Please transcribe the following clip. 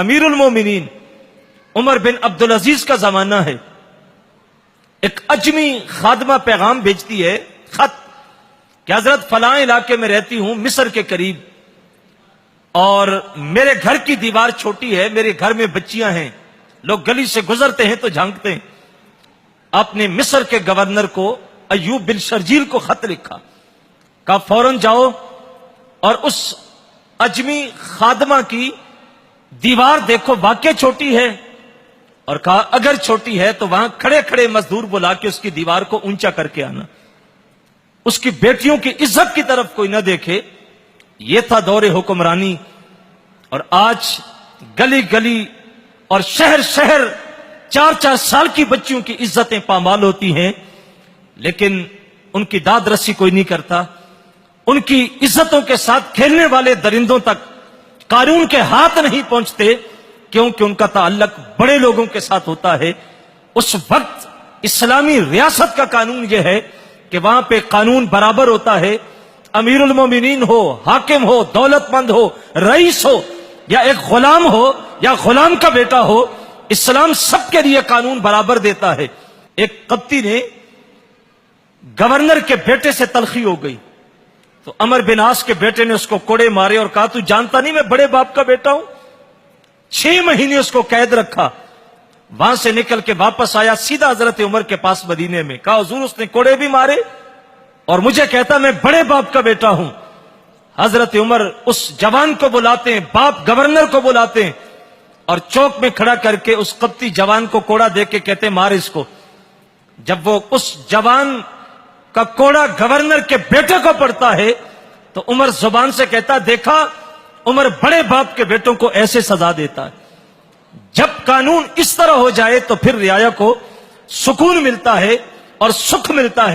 امیر المومنین عمر بن عبد العزیز کا زمانہ ہے. ایک اجمی خادمہ پیغام بھیجتی ہے، خط، کہ حضرت فلاں علاقے میں رہتی ہوں مصر کے قریب، اور میرے گھر کی دیوار چھوٹی ہے، میرے گھر میں بچیاں ہیں، لوگ گلی سے گزرتے ہیں تو جھانکتے ہیں. آپ نے مصر کے گورنر کو ایوب بن شرجیل کو خط لکھا، کہا فوراً جاؤ اور اس اجمی خادمہ کی دیوار دیکھو واقع چھوٹی ہے، اور کہا اگر چھوٹی ہے تو وہاں کھڑے کھڑے مزدور بلا کے اس کی دیوار کو اونچا کر کے آنا، اس کی بیٹیوں کی عزت کی طرف کوئی نہ دیکھے. یہ تھا دور حکمرانی. اور آج گلی گلی اور شہر شہر 4-4 سال کی بچیوں کی عزتیں پامال ہوتی ہیں، لیکن ان کی داد رسی کوئی نہیں کرتا. ان کی عزتوں کے ساتھ کھیلنے والے درندوں تک قانون کے ہاتھ نہیں پہنچتے، کیونکہ ان کا تعلق بڑے لوگوں کے ساتھ ہوتا ہے. اس وقت اسلامی ریاست کا قانون یہ ہے کہ وہاں پہ قانون برابر ہوتا ہے. امیر المومنین ہو، حاکم ہو، دولت مند ہو، رئیس ہو، یا ایک غلام ہو یا غلام کا بیٹا ہو، اسلام سب کے لیے قانون برابر دیتا ہے. ایک قبطی نے گورنر کے بیٹے سے تلخی ہو گئی تو عمر بن عاص کے بیٹے نے اس کو کوڑے مارے اور کہا تو جانتا نہیں میں بڑے باپ کا بیٹا ہوں. 6 مہینے اس کو قید رکھا. وہاں سے نکل کے واپس آیا سیدھا حضرت عمر کے پاس مدینے میں، کہا حضور اس نے کوڑے بھی مارے اور مجھے کہتا میں بڑے باپ کا بیٹا ہوں. حضرت عمر اس جوان کو بلاتے ہیں، باپ گورنر کو بلاتے ہیں، اور چوک میں کھڑا کر کے اس قبطی جوان کو کوڑا دے کے کہتے مار اس کو. جب وہ اس جوان کا کوڑا گورنر کے بیٹے کو پڑتا ہے تو عمر زبان سے کہتا دیکھا عمر بڑے باپ کے بیٹوں کو ایسے سزا دیتا ہے. جب قانون اس طرح ہو جائے تو پھر رعایا کو سکون ملتا ہے اور سکھ ملتا ہے.